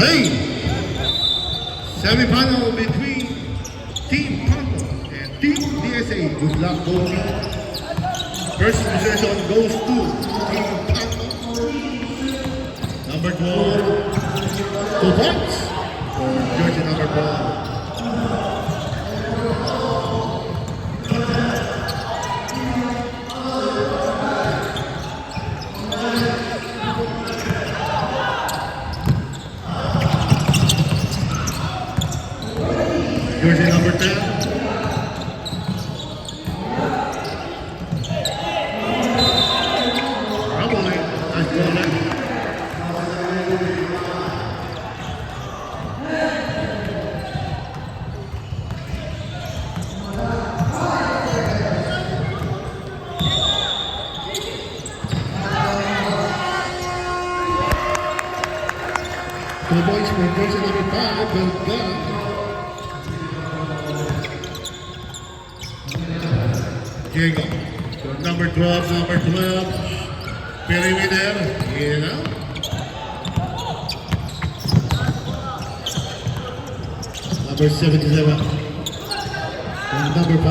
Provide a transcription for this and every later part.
Hey! Semi-final between Team Panto and Team DSA. Good luck, both. First possession goes to Team Panto. Number 12, 2 points for jersey number 12. Jersey number 10. Probably. Nice ball there. The boys for jersey number 5, Bill Gunn. Diego. So number 12, number 12. Perimeter. You know. Number 77. And number 5.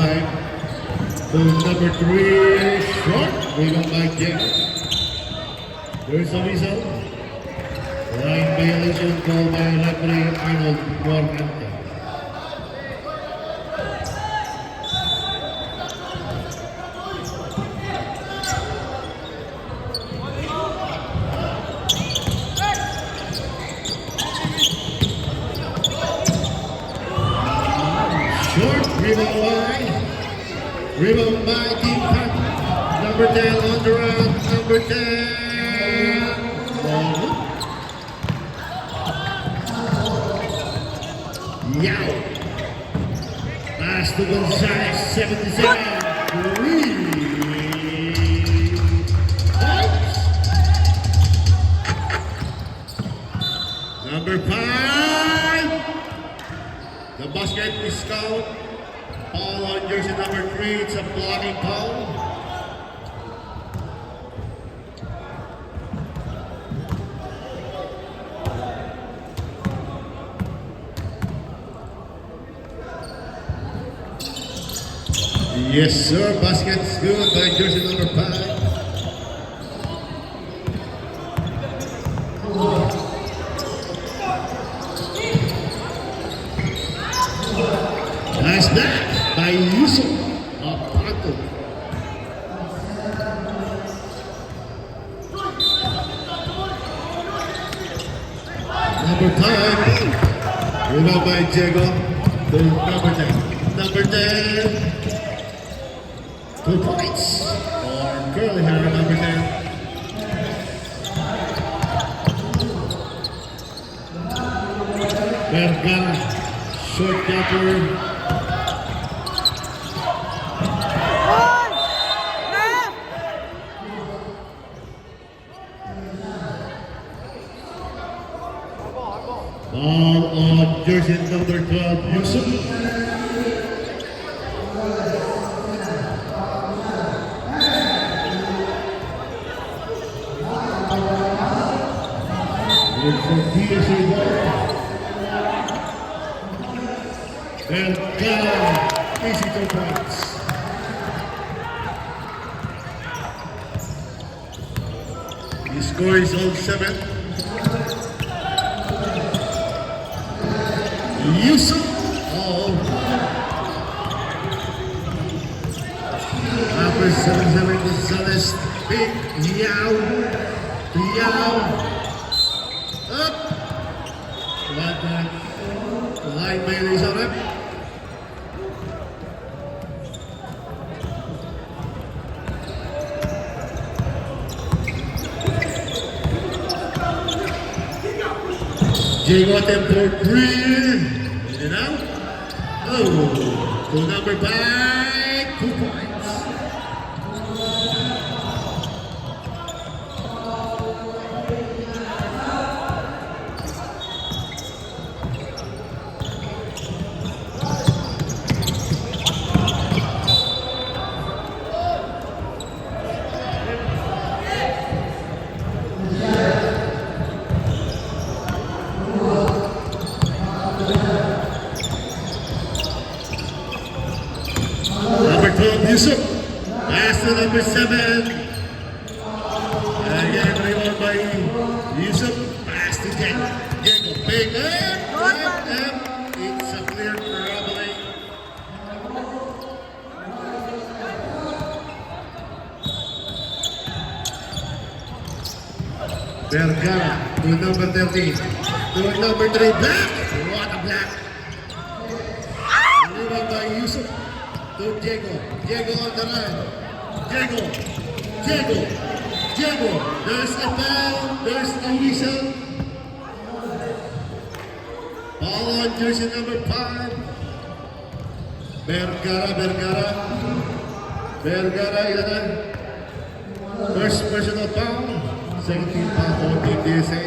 So number 3, short. We got by Diego. There's a whistle. Line violation called by referee Arnold Guarnante. Rebound by Team Panto. Number 10 on the round. Number 10. Yao. Pass to Gonzalez. 77. 3 points. Number 5. The basket is called. Foul on jersey number 3, it's a blocking foul. Yes, sir, basket's good by jersey number 5. Nice that by Yusuf of Panto. Number 5. Rebound by Diego. To number 10. Number 10. 2 points for Curly Hair, number 10. Vergara, short jumper. Ball on jersey number 12, Yusuf. It's a PSA ball. And down, easy 2 points. The score is on 7. Yusuf. Number 77 Gonzalez. Big Yao. Yao. Up. Line Bailey's on it. Diego for 3. And out. Oh, to number 5, 2 points. from Yusuf. Pass to number 7. Again, rebound by Yusuf. Pass to Diego. Diego, big and it's a clear traveling. Vergara to number 13. To number 3, Black. What a block. Rebound by Yusuf. To Diego. Diego on the run. Diego. There's a foul. There's a whistle. Foul on jersey number 5. Vergara, ilan? First personal foul. Second team foul on Team DSA.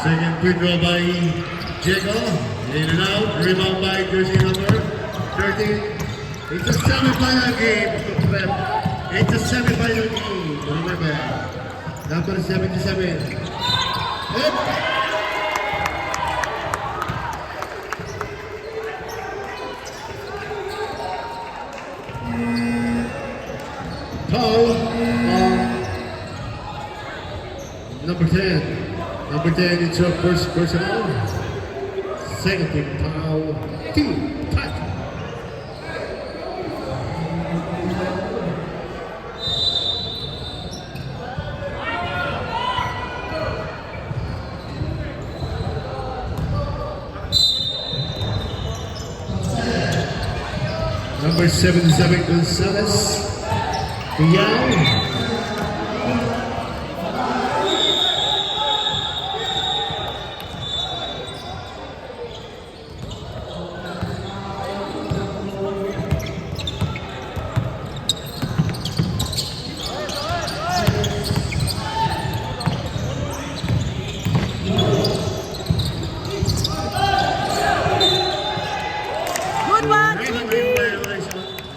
Second free throw by Diego. In and out. Rebound by jersey number 13. It's a semi-final game. It's a semi-final game. Remember. Number 77. Up. Foul on number 10. Number 10, it's your first personal. Second team foul. Team touch. Number 77, Gonzalez. Young.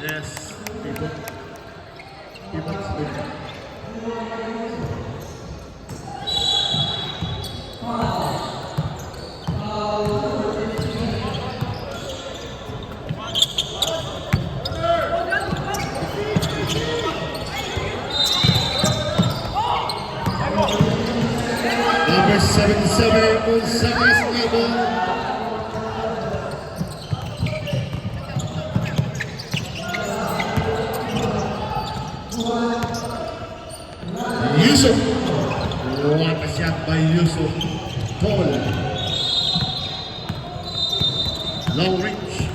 Yes, people. Number 77, Gonzalez level. Yusuf. What a shot by Yusuf. Paul. Long reach.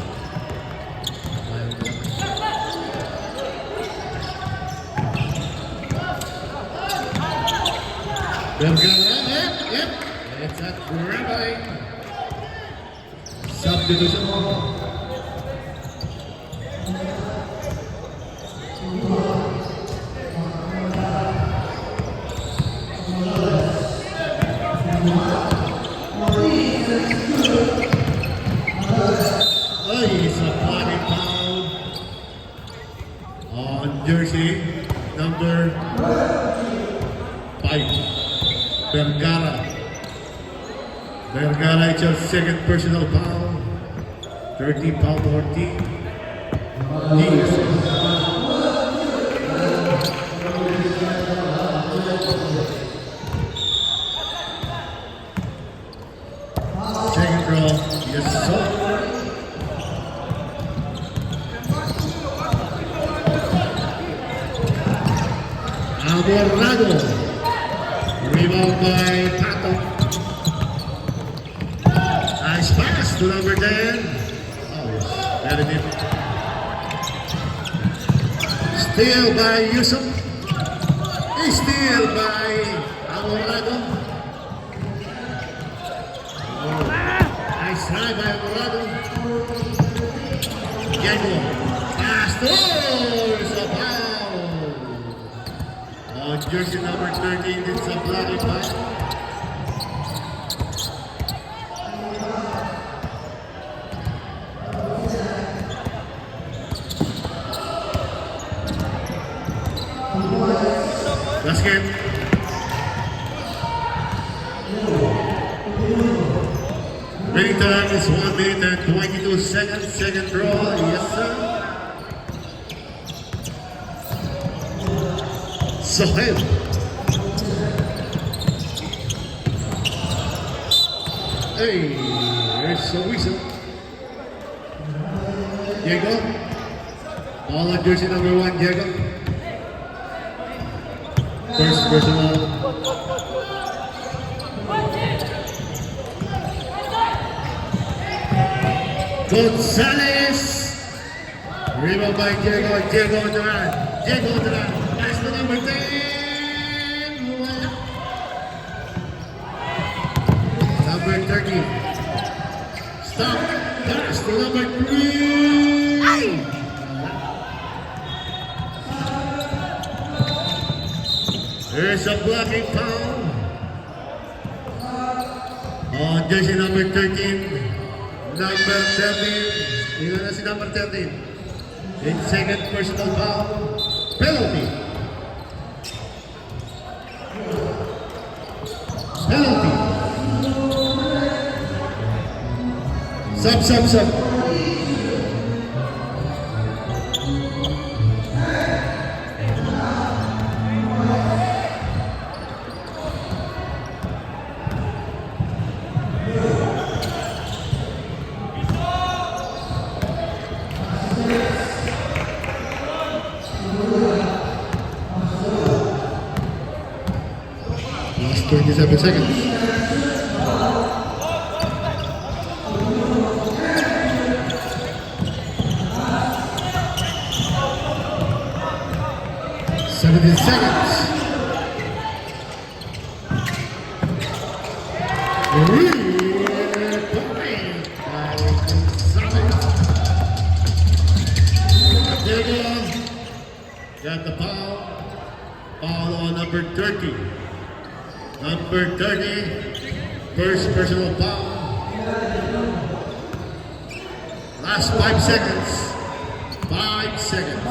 Vergara. Yep. It's a grabbing. Subdivision. It's a body foul on jersey number 5, Vergara. Vergara, it's your second personal foul. 13 foul for team. Second row, yes, so. Aborrado. Rebound by Pato. Nice pass to number 10. Oh, very deep. Steal by Yusuf. Steal by Aborrado. Oh, nice try by Aborrado. Diego. Pass. Oh, it's a foul. Jersey number 13, it's a bloody foul. basket. Winning time is 1 minute and 22 seconds. Second draw, yes sir. Sahel. Hey, there's the whistle. Diego. Ball on jersey number 1, Diego. First personal. Gonzalez. Rebound by Diego. Diego Duran. Diego Duran. Pass to number 10. Number 30. Stop. Pass to number 3. There's a blocking foul on jersey number 13. Number 13. Ilan na si number 13? In second personal foul. Penalty. Penalty. Sub. Last 27 seconds. Seconds. Got the foul. Foul on number 30. Number 30. First personal foul. Last 5 seconds. 5 seconds.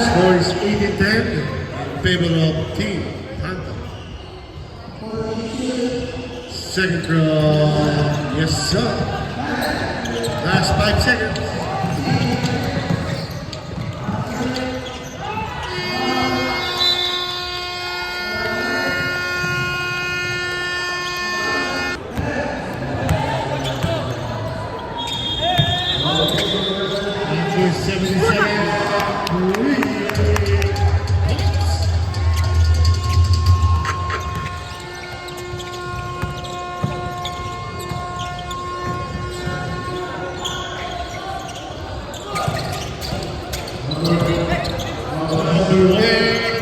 Score is 80-10 in favor of Team Panther. Second draw, yes sir. Last 5 seconds. Number 77.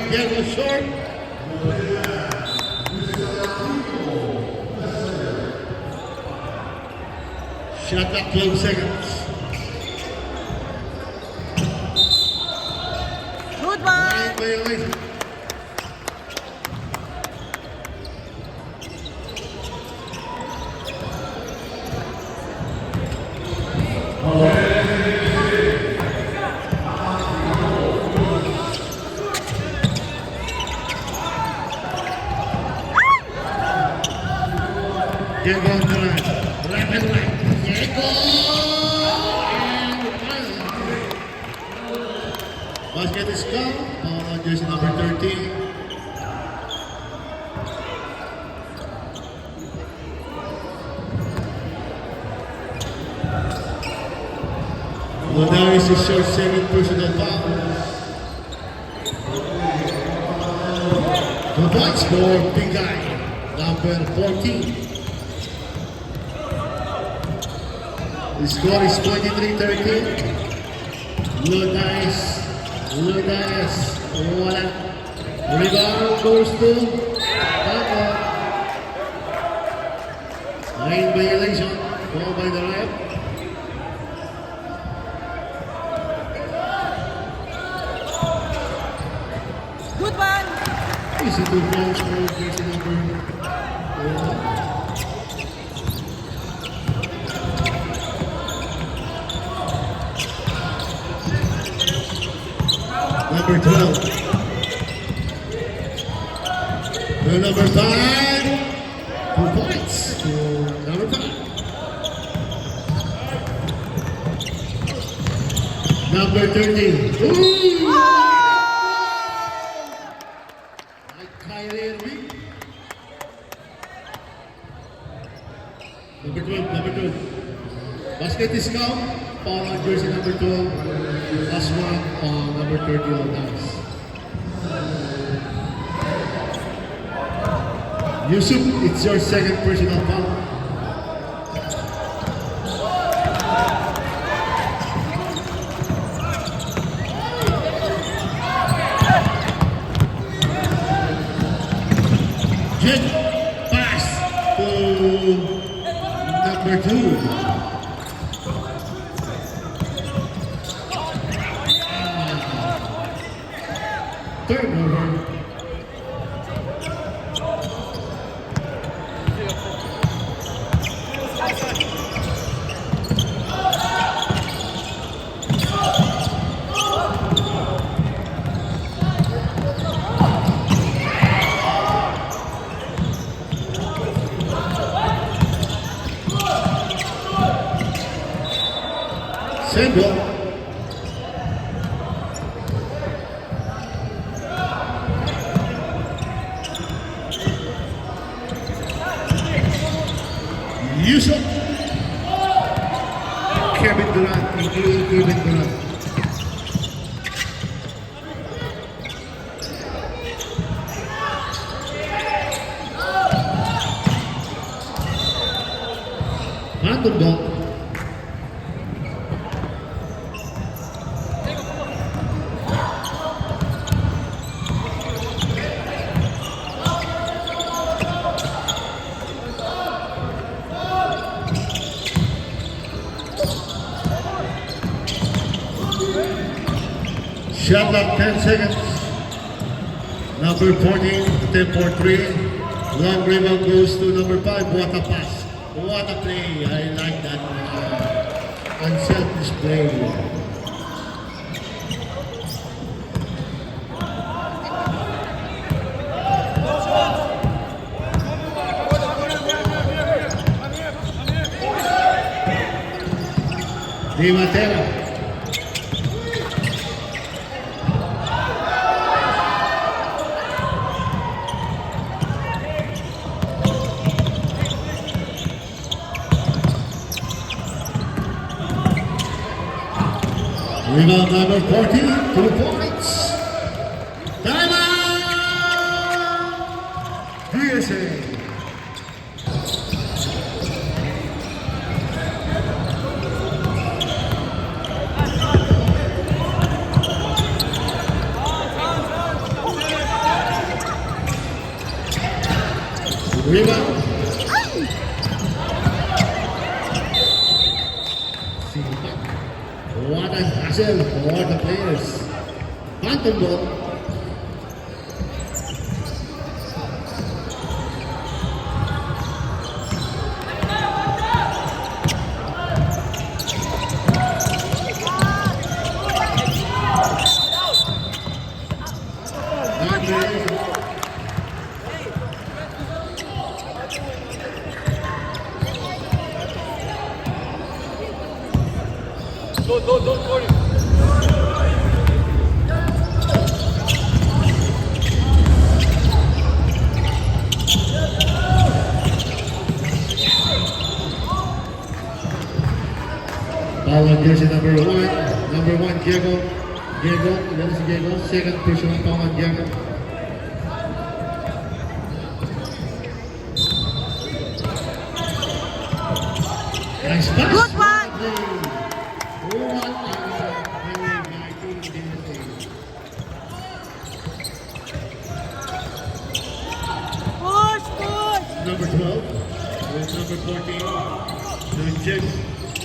Get the short. Shot that 12 seconds. Good one. Violation. Diego on the line. Left and right. Diego! Basket is gone. On jersey number 13. Lodaris is short second personal foul. 2 points for big guy, number 14. The score is 23-13. Lodaris, wala. Rebound goes to Paco. Lane violation, called by the ref. Good one. Easy to close for jersey number 4. number 12. To number 5. 2 points to number 5. Number 13. Ooh! Like Kyrie Irving. Number 12, number 12. Basket is count. Foul on jersey number 12. Last one on number 30 on dance. Yusuf, it's your second personal foul. Jet pass to number 2. Turnover. Same ball. Yusuf. Kevin Durant. Kevin Durant. Random ball. Shot clock 10 seconds. Number 14, 10 for 3. Long rebound goes to number 5. What a pass. What a play. I like that. Unselfish play. Di Matera. Rebound number 40, 2 points. Timeout! USA. Rebound. What a hassle for the players. Phantom ball. Don't worry. Foul on jersey number 1. Number 1, Diego. That is Diego. Second personal foul on Diego. Nice pass. Good one. Push, push. Number 12 with number 14. The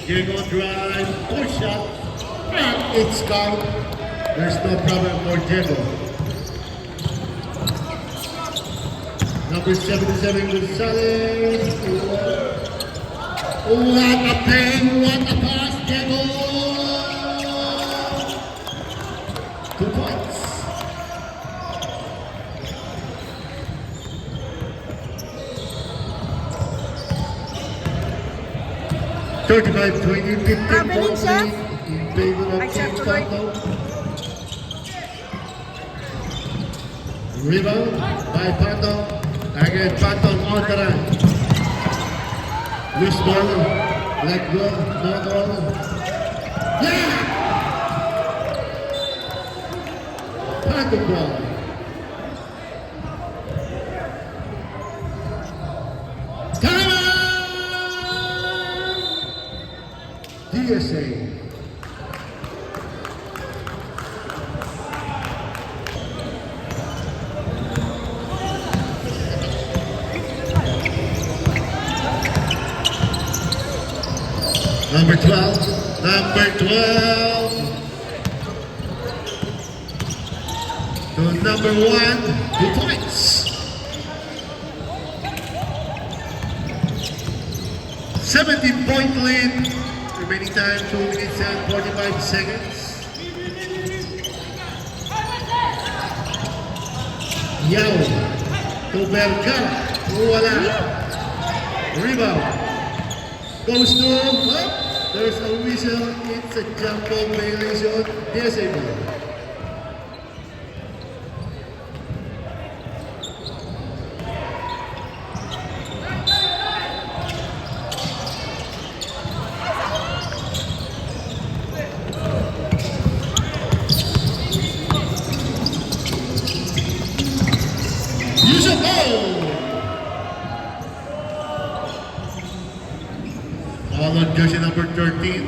Diego drive, push shot, and it's count. There's no problem for Diego. Number 77 Gonzalez. What a play, what a pass, Diego! 2 points. 35-20, 15 Traveling points chef? lead in favor of Ay, Team chef tuloy. Panto. Rebound by Panto. Again, Panto on the run. Loose ball. Let go. No goal. Yeah! Panto ball. DSA. Number 12. Number 12. To number 1. 2 points. 17-point lead. Remaining time 2 minutes and 45 seconds. Yao to Vergara. Wala. Rebound. Goes to, there's a whistle. It's a jump ball violation. Disabled. Use a ball. All on jersey number 13.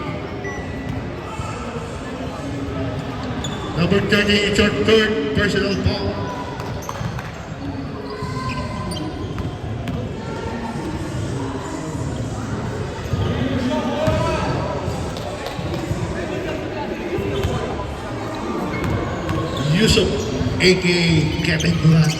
Number 13, it's your third personal foul. Yusuf, aka Kevin Durant.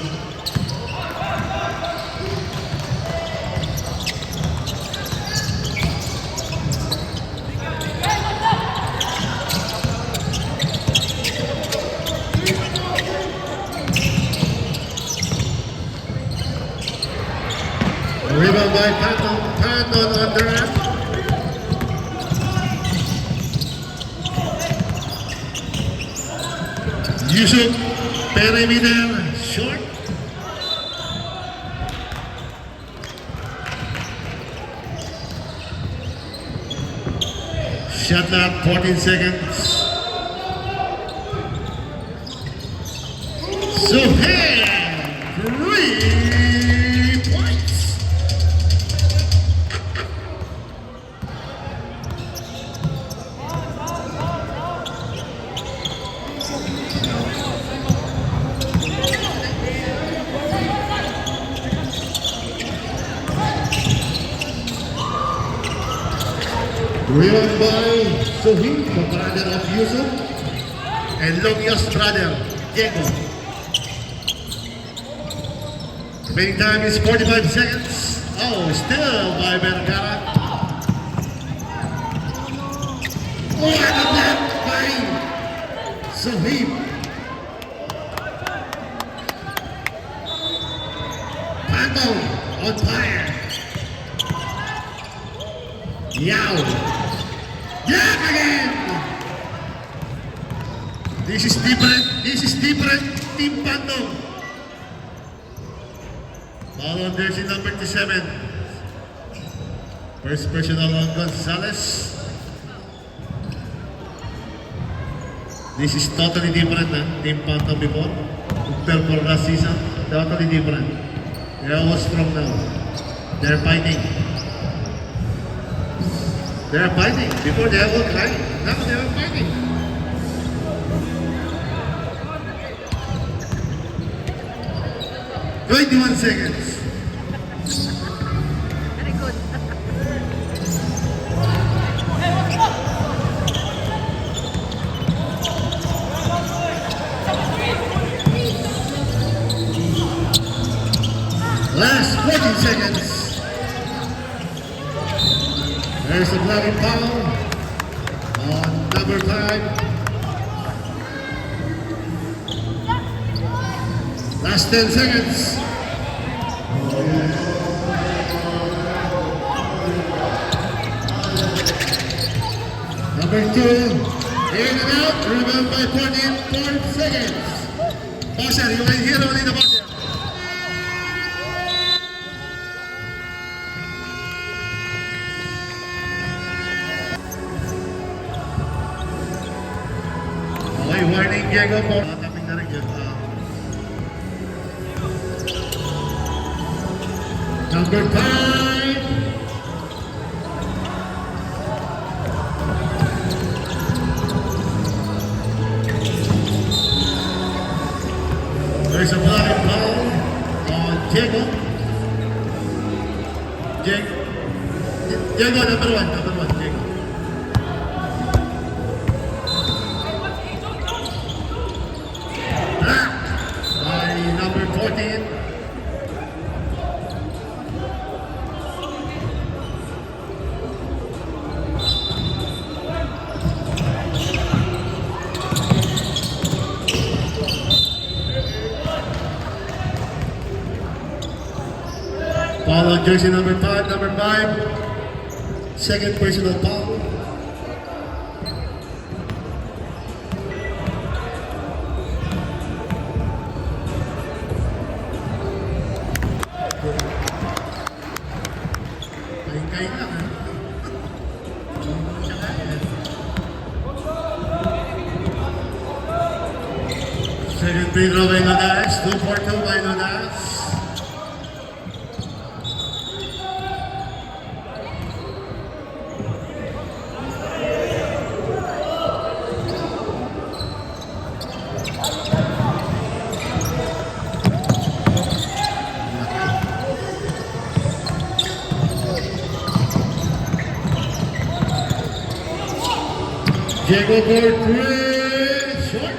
Rebound by Patton. Patton on the run. Yusuf, perimeter, short. Shot clock, 14 seconds. Sohail, 3 points. Rebound by Sohail, the brother of Yusuf, and Lomia's brother, Diego. Remaining time is 45 seconds. Oh, still by Vergara. Oh, and a block by Sohail. Panto on fire. Yao. Yeah, again. This is different. This is different. Team Panto. Ball on jersey number 27. First personal on Gonzalez. This is totally different, Team Panto before. Compared for last season, totally different. They are all strong now. They're fighting. They're fighting. Before they are all crying. Now they are fighting. "21 seconds. Very good. Last 14 seconds. There's a blocking foul on number 5. Last 10 seconds. Number 2, in and out, rebound by 14 seconds. Buzzer, you can hear only the buzzer. Okay, warning, Diego po. Taping na rin yun. Number 5. There's a bloody foul on Diego. Diego, number 1, Diego. Blocked by number 14. Foul on jersey number 5, second personal foul. Kain lang, ha? Siya kaya. Second free throw by Lodas, 2 for 2 by Lodas. Diego for 3, short.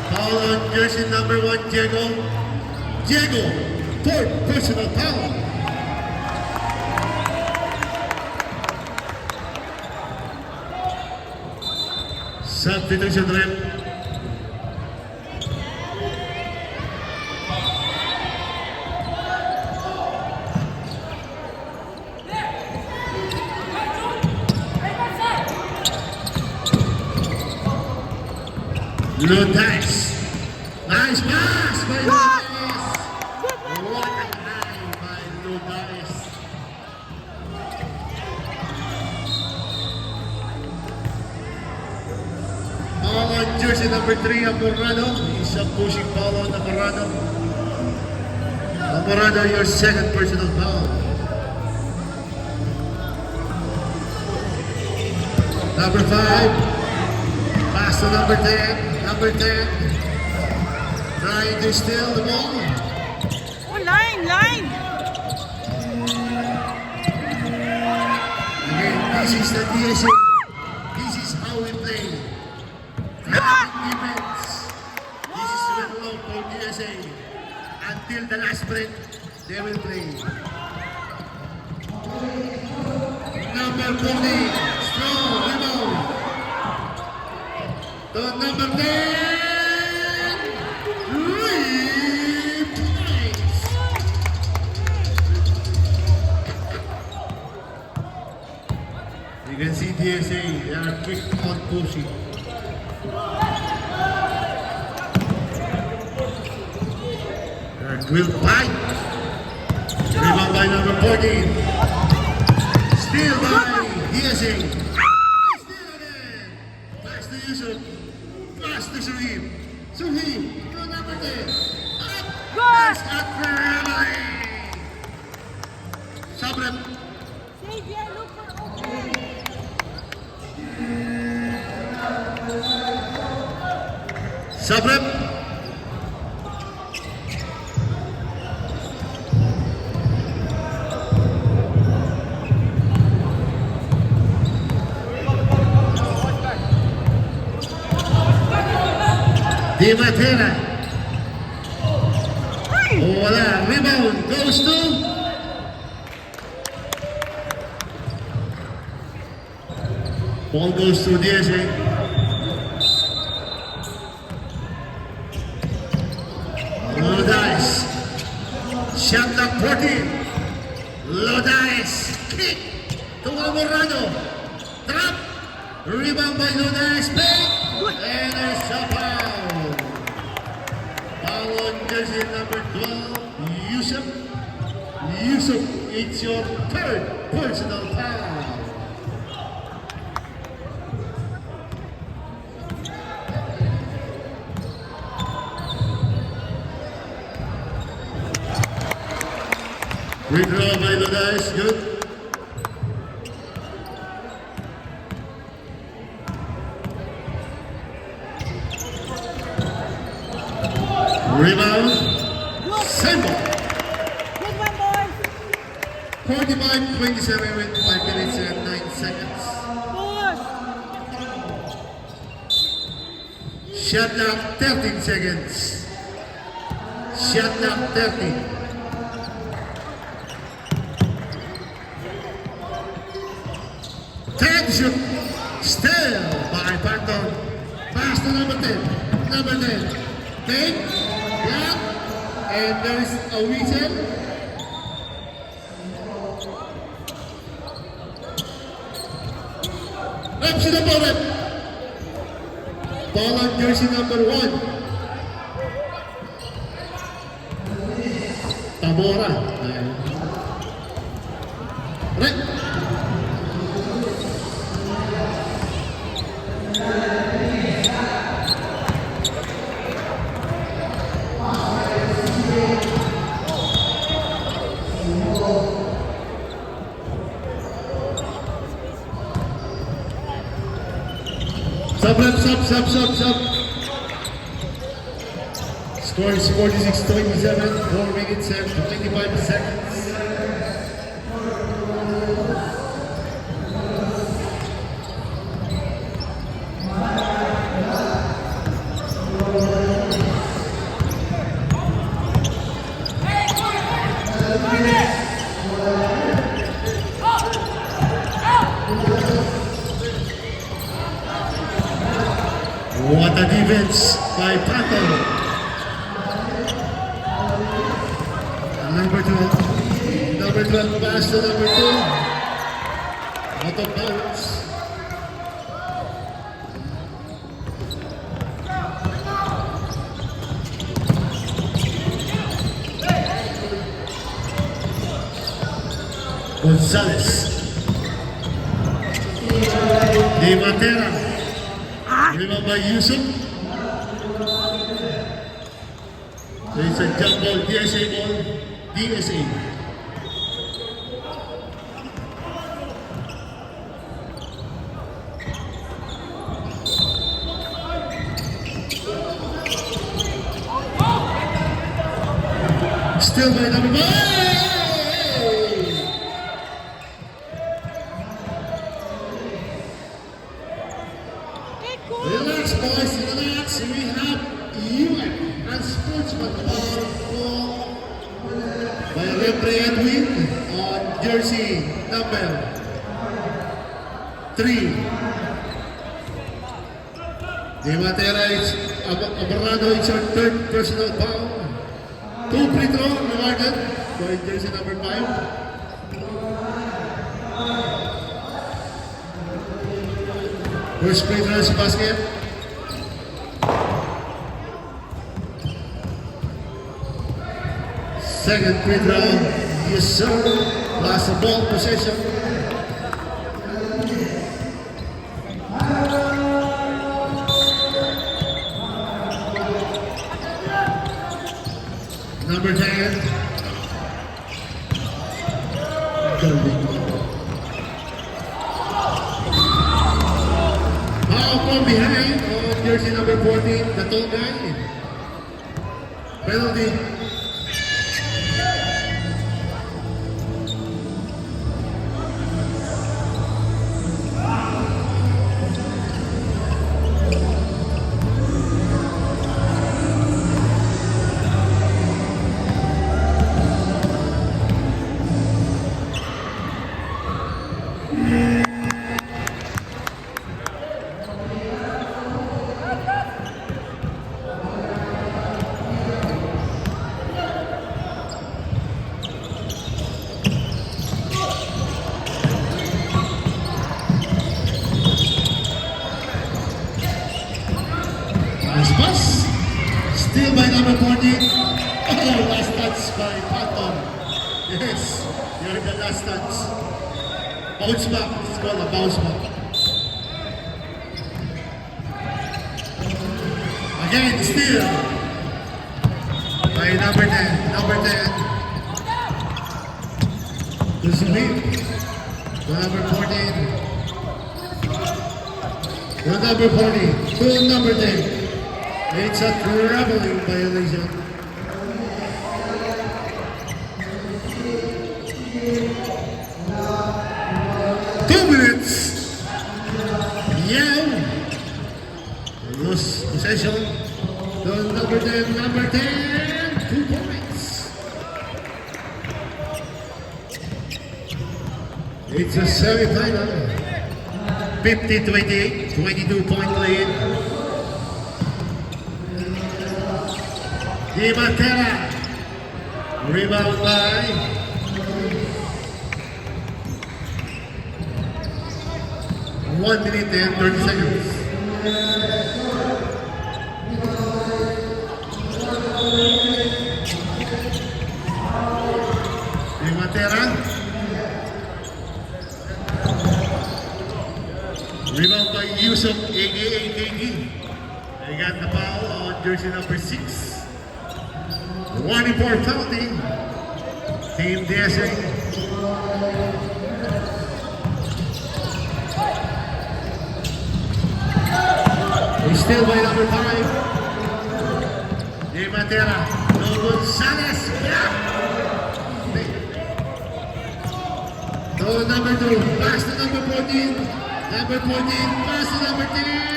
Foul on jersey number 1, Diego. Diego, fourth personal foul. Substitution rep. Lodas. Nice pass by Lodas. What a time by Lodas. Foul on jersey number 3, Amorado. Isang pushing foul on Amorado. Amorado, your second personal foul. Number 5. Pass to number 10. Number 10. Trying to steal the ball. Oh, line. Again, this is the DSA. This is how we play. Defense. This is well known for DSA. Until the last break, they will play. Number 40, strong rebound. To number 10, 3 points. You can see DSA, they are quick on pushing. Will fight. Rebound by number 14. Steal by DSA. Steal again. Pass to Yusuf. Pass to Suheeb. Suheeb to number 10. Good. Start for Rabbi. Sabrep. Xavier, look for open. Sabrep. Di Matera. Wala. Rebound goes to Ball goes to DSA. Lodais. Shot clock 14. Lodais. Kick to Amorano. Trap. Rebound by Lodais. Big. And there's a foul. Foul on jersey number 12. Yusuf. Yusuf, it's your third personal foul. Withdraw by Lodais, good. Rebound, same ball. Good one, boys. 45-27 with 5 minutes and 9 seconds. Push. Shot clock 13 seconds. Shot clock 13. Shoot. Still by Panton. Pass to number 10. Number 10. Take. Block. And there's a whistle. Up to the opponent. Ball on jersey number 1. Tamora. Right. Sub. Score is 46-27, 4 minutes and 25 seconds. What a defense by Pato. Number 12. Number 12 pass to number 2. Out of bounds. Gonzalez. Di Matera. Rebound by Yusuf. So it's a jump ball, DSA ball, DSA. Still by number 5. Relax, boys, relax. We have UN and Sportsman Power by Referee Edwin on jersey number 3. De Matera is Aberrado, it's your third personal foul. 2 free throw rewarded by jersey number 5. First free throw is basket. Second free throw, yes sir. Last ball possession. Number 10. Golding. From behind on jersey number 14, the tall guy. Penalty. Still by number 14. Oh, last touch by Phantom. Yes, you're the last touch. Bounce back. It's called a bounce back. Again, still by number 10. Number 10. To Sumit. To number 14. To number 40. To number 10. It's a traveling violation. Yeah. Lose possession. To number 10, number 10, 2 points. It's a semi-final. 50-28, 22-point lead. Di Matera. Rebound by 1 minute and 30 seconds. Di Matera. Rebound by Yusuf, aka KG. They got the foul on jersey number 6. 1 for penalty. Team DSA. He's still by number 5. Di Matera. No Gonzalez. Yeah. To number 2. Pass to number 14. Number 14. Pass to number 10.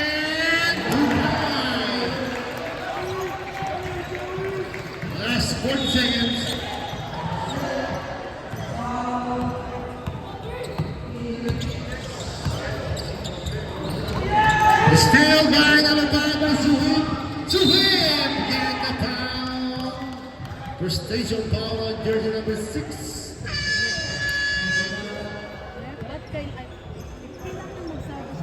Last 40 seconds. Still by number 5 by Suhim. Suhim get the foul. First station foul on jersey number 6. Ba't kayo, ay, kailangan magsabi sa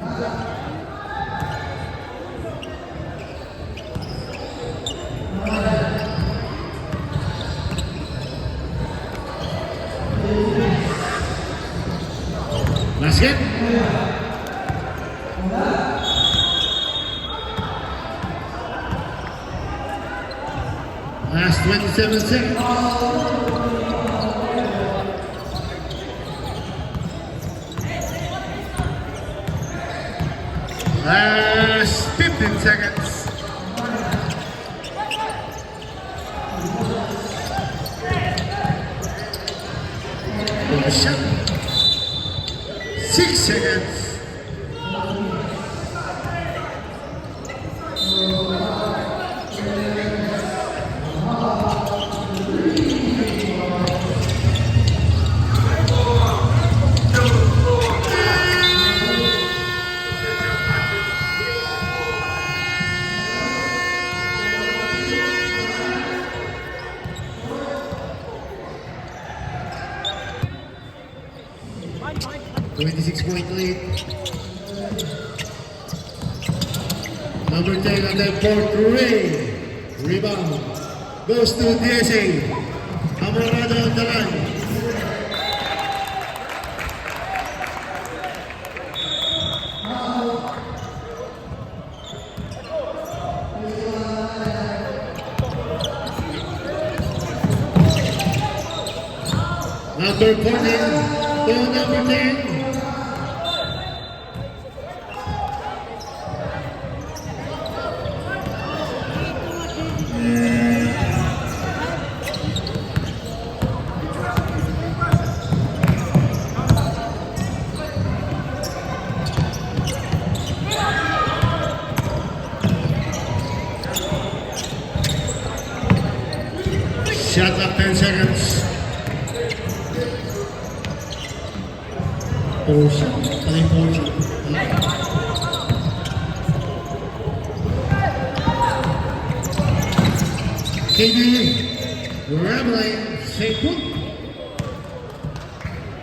Basket. Last 27 seconds. Last 15 seconds. For the shot. 6 seconds. Bye. 26-point lead. Number 10 on the fourth Ray. Rebound. Goes to DSA. Amorado on the line. Number 14 to number 10. Shot up 10 seconds. Portion. Paling portion. KD. Rambling. Same put.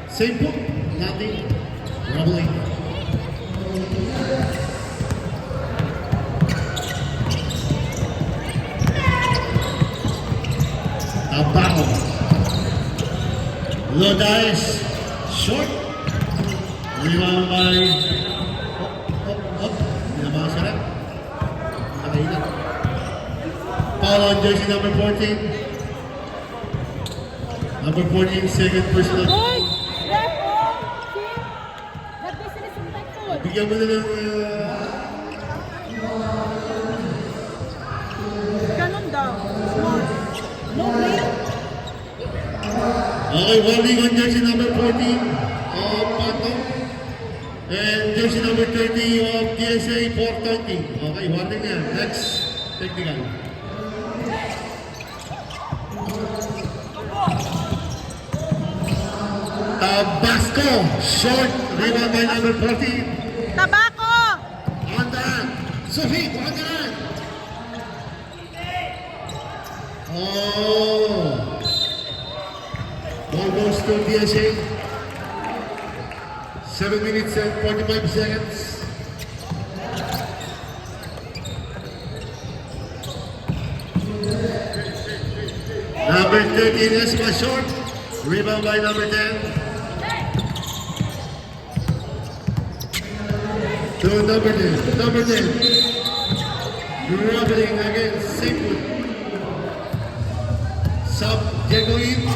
Same put. Nothing. Rambling. Tabaco. Low dice. Short. Rebound by... Pinamaka siya rin. Nakailan. Foul on jersey number 14. Number 14, second personal. Hoy! Ref, oh! Team! That business is impactful. Bigyan mo na ng... Ganon daw. Small. No player? Okay, warning on jersey number 14 of Pato. And jersey number 30 of DSA 430. Okay, warning yan. Next, technical. Tabasco, short, rebound by number 14. Tabaco! On the run. Sophie, on the run. Oh. Ball goes to DSA. 7 minutes and 45 seconds. Number 13 is my short. Rebound by number 10. To number 10. Number 10. Dribbling against Seafood. Sub Jacoin.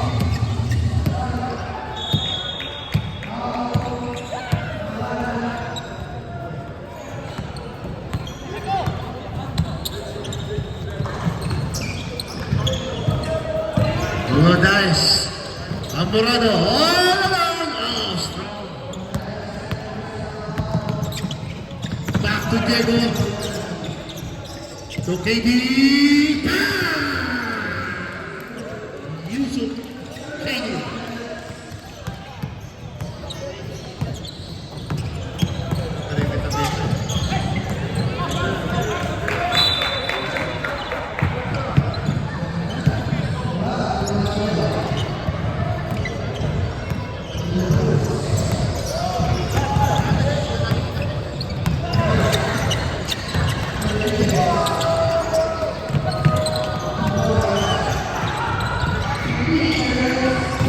Mga dice. Amorado. All around. Oh, strong. Back to Diego. To KD. Yusuf. KD.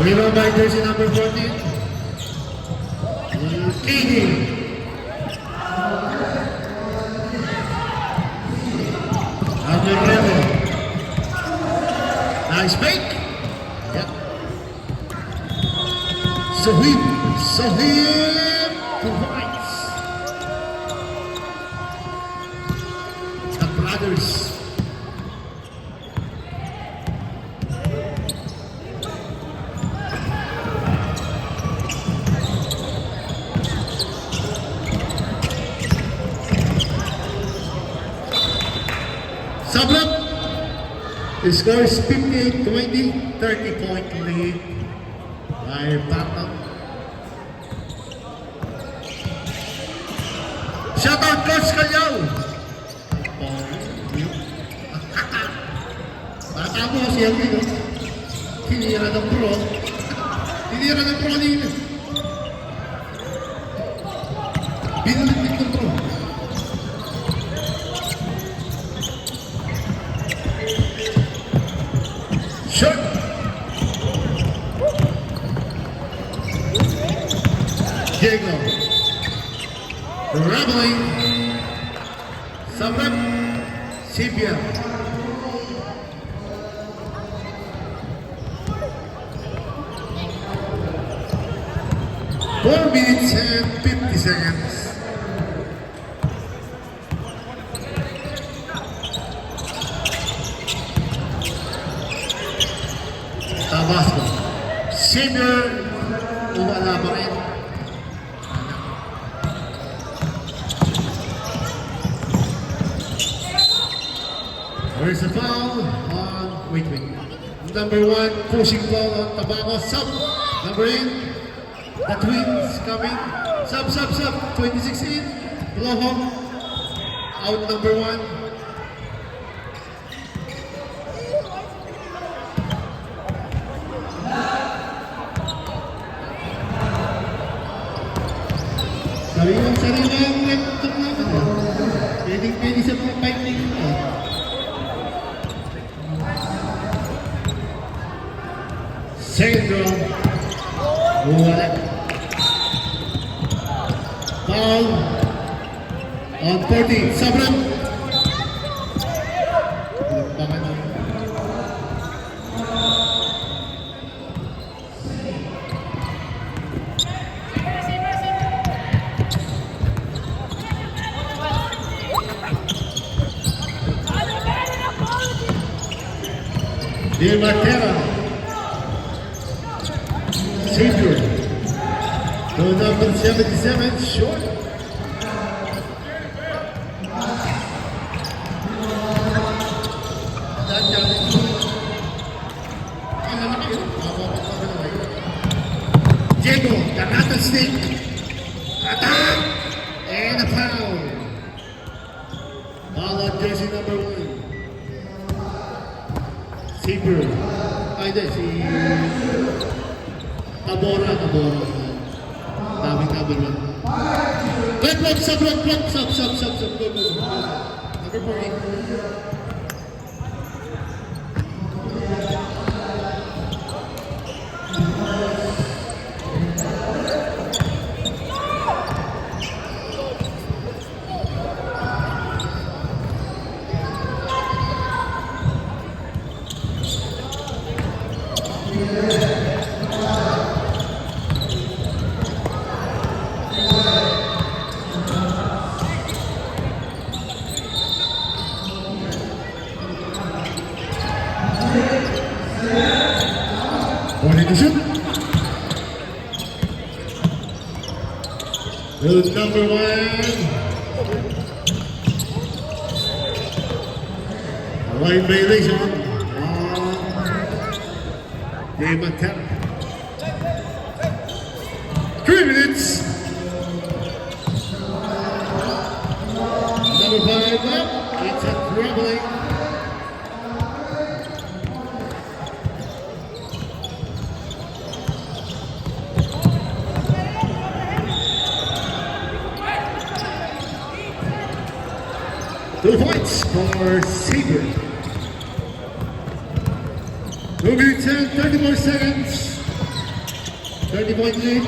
Rebound by jersey number 14. KD. Aguero. Nice fake. Yep. Sohib provides. The brothers. Sablap. The score is 58-20, 30-point lead by Pato. Shout out Coach Calyaw. Bata mo si Alvin, no? Tinira ng pro. Tinira ng pro nila. Binulit ng pro. Shot. Diego. Traveling. Sabrap. Sipia. Four minutes and 50 seconds. Tabasco. Senior, wala pa rin. There's a foul on, wait. Number 1, pushing foul on Tabaco. Sub, number 8, the Twins coming. Sub, 26 in. Blow home. Out number 1. Sariwang laptop naman. Pwede sa mga pipe na yun. Second draw. Wala. Foul. On 40. Sabran. Baka na. Dear Matera. Savior. To number 77, short. Diego, Kanata stick. Attack! And a foul. Foul on jersey number 1. Savior. Ay, hindi, si Tabora. Daming number 1. Block, sub. Go. Number 48. Morning to shoot. Road number 1. A line violation. Dave Matera. 3 minutes. Number 5 up. It's a dribbling. Two points for Saber. 2 minutes and 30 more seconds. 30-point lead.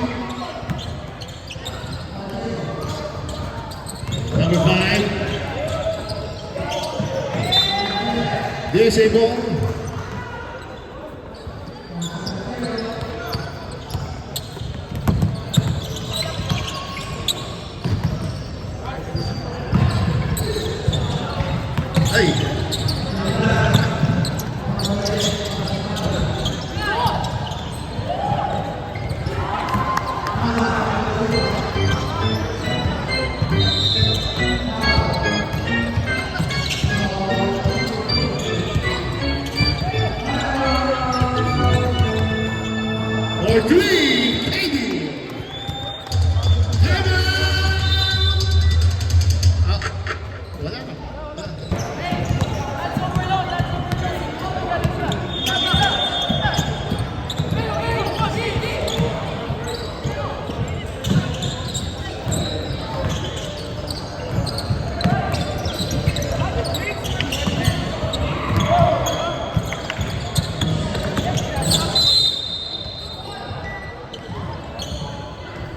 Number 5. There's a ball. Hey. For 3, Katie. Wala na.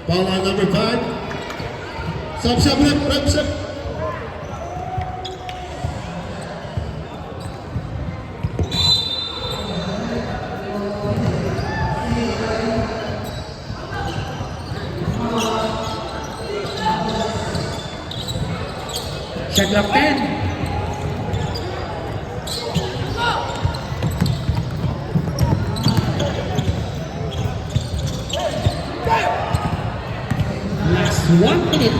Ball on number 5. Sub, rep. Shot clock 10. Last 1 minute.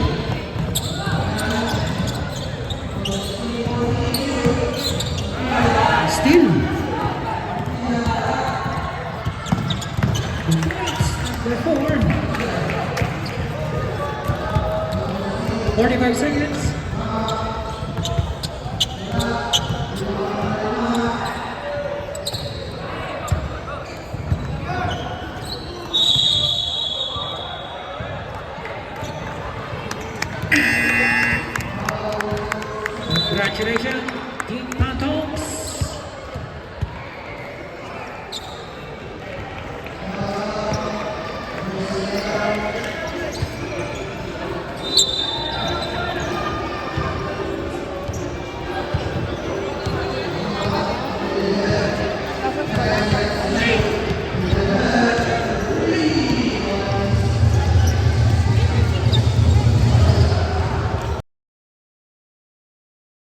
Still. Number 4. 45 seconds. Congratulations, Team Phantoms. Wala